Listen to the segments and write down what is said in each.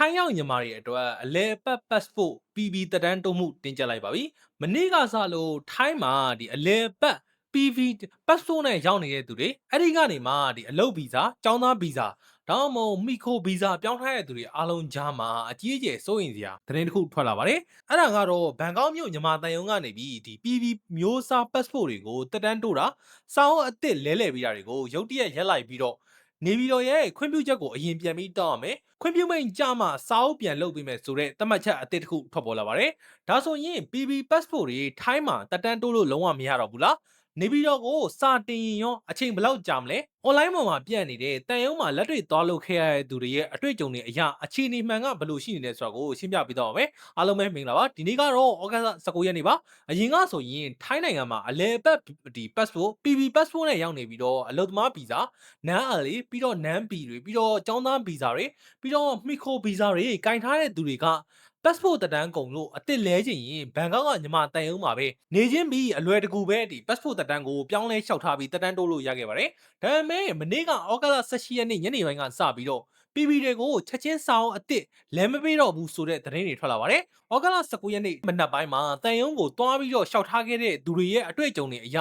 ထိုင်းရောက်မြန်မာတွေအတွက်အလဲပတ် passport PB တက်တန်းတိုးမှုတင်းကျပ်လိုက်ပါပြီ။မနေ့ကစလို့ထိုင်းမှာအလဲပတ် PV passport နဲ့ရောက်နေတဲ့သူတွေအဲ့ဒီကနေမှအလုပ်ဗီဇာ၊ကျောင်းသားဗီဇာဒါမှမဟုတ်မိခိုဗီဇာပြောင်းထားတဲ့သူတွေအားလုံးကြားမှာအကြီးအကျယ်စိုးရိမ်စရာသတင်းတစ်ခုထွက်လာပါတယ်။အဲ့ဒါကတော့ဘန်ကောက်မြို့မြန်မာတန်ယုံကနေပြီးPV မျိုးစား passport တွေကိုတက်တန်းတိုးတာစာအုပ်အသစ်လဲလှယ်ပေးတာတွေကိုရုတ်တရက်ရက်လိုက်ပြီးတော့နေပြည်တော်ရဲ့ခွင့်ပြုချက်ကိုအရင်ပြန်ပြီးတောင်းရမယ်ခွင့်ပြုမိန့်ကြမှာစာအုပ်ပြန်လုပ်ပေးမယ်ဆိုတဲ့သတ်မှတ်ချက်အသစ်တစ်ခုထွက်ပေါ်လာပါတယ်။ဒါဆိုရင် PB passport တွေထိုင်းမှာတက်တန်းတိုးလို့လုံးဝမရတော့ဘူးလား။နေပြည်တော်ကိုစာတင်ရင်ရောအချိန်ဘယ်လောက်ကြာမလဲ။ online ပေါ်မှာပြန့်နေတဲ့တန်ရုံးမှာလက်တွေ့သွားလို့ခဲ့ရတဲ့သူတွေရဲ့အတွေ့အကြုံတွေအရအခြေအနေမှန်ကဘယ်လိုရှိနေလဲဆိုတာကိုရှင်းပြပေးတော့မယ်။အားလုံးပဲမင်္ဂလာပါ။ဒီနေ့ကတော့ဩဂတ်စ်19ရက်နေ့ပါ။အရင်ကဆိုရင်ထိုင်းနိုင်ငံမှာအလဲပတ်passport PB passport နဲ့ရောက်နေပြီးတော့အလုပ်သမားဗီဇာနန်းအလေးပြီးတော့နန်းပီတွေပြီးတော့ကျောင်းသားဗီဇာတွေပြီးတော့မိခိုဗီဇာတွေကင်ထားတဲ့သူတွေက passport တက်တန်းကုန်လို့အစ်စ်လဲချင်ရင်ဘန်ကောက်ကမြန်မာတန်ရုံးမှာပဲနေချင်းပြီးအလွယ်တကူပဲpassport တက်တန်းကိုပြောင်းလဲလျှောက်ထားပြီးတက်တန်းတိုးလို့ရခဲ့ပါတယ်။ဒါပေမဲ့မနေ့ကဩဂတ်စ်18ရက်နေ့ညနေပိုင်းကစပြီးတော့ PB တွေကိုချက်ချင်းစာအုပ်အစ်စ်လဲမပေးတော့ဘူးဆိုတဲ့သတင်းတွေထွက်လာပါတယ်။ဩဂတ်စ်19ရက်နေ့မနက်ပိုင်းမှာတန်ရုံးကိုတွားပြီးတော့လျှောက်ထားခဲ့တဲ့သူတွေရဲ့အတွေ့အကြုံတွေအရ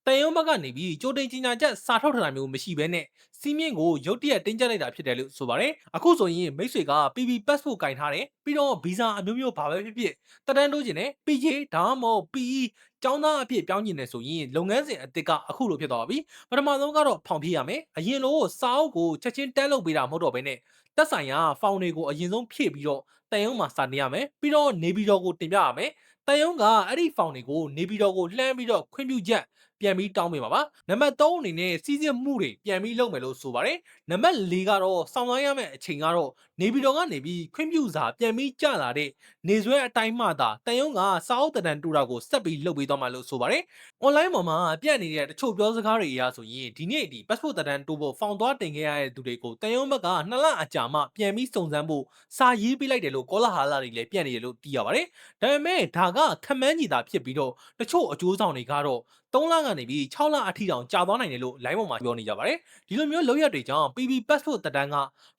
တန်ရုံးဘက်ကနေပြီးကြိုတင်ကြီးညာချက်စာထုတ်ထားတာမျိုးမရှိဘဲနဲ့စီးမြင့်ကိုရုတ်တရက်တင်းကျပ်လိုက်တာဖြစ်တယ်လို့ဆိုပါတယ်။အခုဆိုရင်မိတ်ဆွေက PB passport ကင်ထားတယ်ပြီးတော့ဗီဇာအမျိုးမျိုးဘာပဲဖြစ်ဖြစ်တက်တန်းတိုးကျင်တယ် PJ ဒါမှမဟုတ် PE ကျောင်းသားအဖြစ်ပြောင်းကျင်တယ်ဆိုရင်လုပ်ငန်းစဉ်အသစ်ကအခုလိုဖြစ်သွားပါပြီ။ပထမဆုံးကတော့ဖောင်ဖြည့်ရမယ်။အရင်လိုစာအုပ်ကိုချက်ချင်းတက်လုပ်ပေးတာမဟုတ်တော့ဘဲနဲ့သက်ဆိုင်ရာဖောင်တွေကိုအရင်ဆုံးဖြည့်ပြီးတော့တန်ရုံးမှာစာတင်ရမယ်ပြီးတော့နေပြည်တော်ကိုတင်ပြရမယ်။တန်ရုံးကအဲ့ဒီဖောင်တွေကိုနေပြည်တော်ကိုလှမ်းပြီးတော့ခွင့်ပြုချက်ပြန်ပြီးတောင်းပေးပါပါ။နံပါတ်3အနေနဲ့စီစစ်မှုတွေပြန်ပြီးလုပ်မယ်လို့ဆိုပါတယ်။နံပါတ်4ကတော့စောင့်ဆိုင်းရမယ့်အချိန်ကတော့နေပြည်တော်ကနေပြီးခွင့်ပြုစာပြန်ပြီးကြလာတဲ့နေဆွဲအတိုင်းမှသာတန်ရုံးကစာအုပ်တက်တန်းတူတာကိုဆက်ပြီးလုပ်ပေးသွားမှာလို့ဆိုပါတယ်။ online ပေါ်မှာပြန့်နေတဲ့တချို့ပြောစကားတွေအရဆိုရင်ဒီနေ့passport တက်တန်းတိုးဖို့ဖောင်သွားတင်ခဲ့ရတဲ့သူတွေကိုတန်ရုံးဘက်က2လအကြာမှပြန်ပြီးစုံစမ်းဖို့စာရေးပေးလိုက်တယ်လို့ကောလာဟာလာတွေလည်းပြန့်နေတယ်လို့သိရပါတယ်။ဒါပေမဲ့ဒါကခမန်းကြီးသာဖြစ်ပြီးတော့တချို့အကျိုးဆောင်တွေကတော့3လကနေပြီး6လအထိတောင်ကြာသွားနိုင်တယ်လို့ line ပေါ်မှာပြောနေကြပါတယ်။ဒီလိုမျိုးလောက်ရက်တွေကြောင့် PB passport တက်တန်းက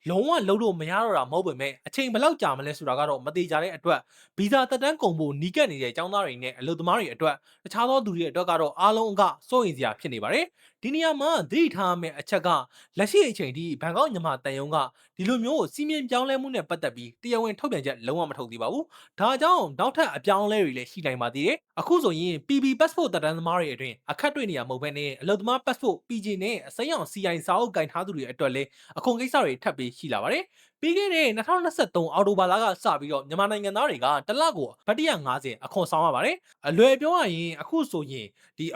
လုံးဝလုံးလို့မရတော့တာမဟုတ်ပေမဲ့အချိန်ဘယ်လောက်ကြာမလဲဆိုတာကတော့မသေးကြတဲ့အတွက်ဗီဇာတက်တန်းကုန်ဖို့နီးကပ်နေတဲ့ចောင်းသားတွေနဲ့အလုပ်သမားတွေအတွက်တခြားသောသူတွေအတွက်ကတော့အားလုံးကစိုးရိမ်စရာဖြစ်နေပါတယ်။ဒီနေရာမှာသတိထားရမယ့်အချက်ကလက်ရှိအချိန်ထိဘန်ကောက်မြန်မာတန်ယုံကဒီလိုမျိုးစီးမြင်ပြောင်းလဲမှုနဲ့ပတ်သက်ပြီးတရားဝင်ထုတ်ပြန်ချက်လုံးဝမထုတ်သေးပါဘူး။ဒါကြောင့်နောက်ထပ်အပြောင်းအလဲတွေလည်းရှိနိုင်ပါသေးတယ်။အခုဆိုရင် PB passport တက်တန်းသမားတွေအတွင်းအခက်တွေ့နေရမဟုတ်ဘဲနဲ့အလုပ်သမား passport PJ နဲ့အစိမ်းရောင် CI စာအုပ်ကင်ထားသူတွေအတွက်လည်းအခွန်ကိစ္စတွေထပ်ပြီးရှိလာပါတယ်။ပြီးခဲ့တဲ့2023အောက်တိုဘာလကစပြီးတော့မြန်မာနိုင်ငံသားတွေကတစ်လကိုဗတ်150အခွန်ဆောင်ရပါတယ်။အလွယ်ပြောရရင်အခုဆိုရင်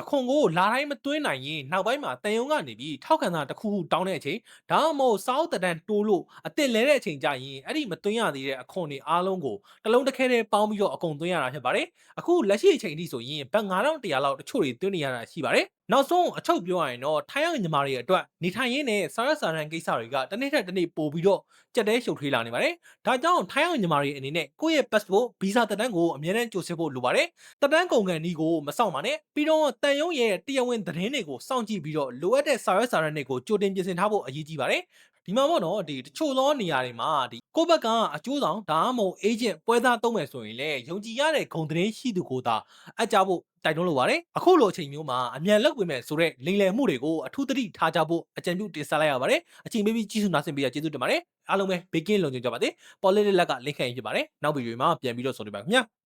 အခွန်ကိုလာတိုင်းမသွင်းနိုင်ရင်နောက်ပိုင်းမှာတန်ယုံကနေပြီးထောက်ခံစာတစ်ခုခုတောင်းတဲ့အချိန်ဒါမှမဟုတ်စာအုပ်တက်တန်းတိုးလို့အစ်စ်လဲတဲ့အချိန်ကြရင်အဲ့ဒီမသွင်းရသေးတဲ့အခွန်တွေအားလုံးကိုတစ်လုံးတစ်ခဲတည်းပေါင်းပြီးတော့အကုန်သွင်းရတာဖြစ်ပါတယ်။အခုလက်ရှိအချိန်ထိဆိုရင်ဘတ်9100လောက်တချို့တွေသွင်းနေရတာရှိပါတယ်။နောက်ဆုံးအချုပ်ပြောရရင်တော့ထိုင်းရောက်ညီမတွေအတွက်နေထိုင်ရင်းနဲ့စာရွက်စာတမ်းကိစ္စတွေကတစ်နေ့ထက်တစ်နေ့ပိုပြီးတော့ကြက်တဲရှုပ်ထွေးလာနေပါတယ်။ဒါကြောင့်ထိုင်းရောက်ညီမတွေအနေနဲ့ကိုယ့်ရဲ့ passport ဗီဇာတက်တန်းကိုအမြဲတမ်းကြိုစစ်ဖို့လိုပါတယ်။တက်တန်းကုန်ကန်ဒီကိုမစောင့်ပါနဲ့ပြီးတော့တန်ယုံရဲ့တရားဝင်သတင်းတွေကိုစောင့်ကြည့်ပြီးတော့လိုအပ်တဲ့စာရွက်စာတမ်းတွေကိုကြိုတင်ပြင်ဆင်ထားဖို့အရေးကြီးပါတယ်။ဒီမှာပေါ့နော်တချို့သောနေရာတွေမှာကိုယ့်ဘက်ကအကျိုးဆောင်ဒါမှမဟုတ် agent ပွဲသားသုံးမယ်ဆိုရင်လည်းယုံကြည်ရတဲ့ဂုဏ်သတင်းရှိသူကိုသာအပ်ကြဖို့တိုက်တွန်းလိုပါတယ်အခုလိုအချိန်မျိုးမှာအမြန်လောက်ပြင်မဲ့ဆိုတဲ့လိမ်လည်မှုတွေကိုအထူးသတိထားကြဖို့အကြံပြုတင်ဆက်လိုက်ရပါတယ်အချိန်ပေးပြီးကြည့်ရှုနားဆင်ပေးရကျေးဇူးတင်ပါတယ်အားလုံးပဲဘေးကင်းလုံခြုံကြပါစေပေါ်လက်လက်လက်ကလင့်ခရင်ဖြစ်ပါတယ်နောက်ဗီဒီယိုမှာပြန်ပြီးတော့ဆုံတွေ့ပါခင်ဗျာ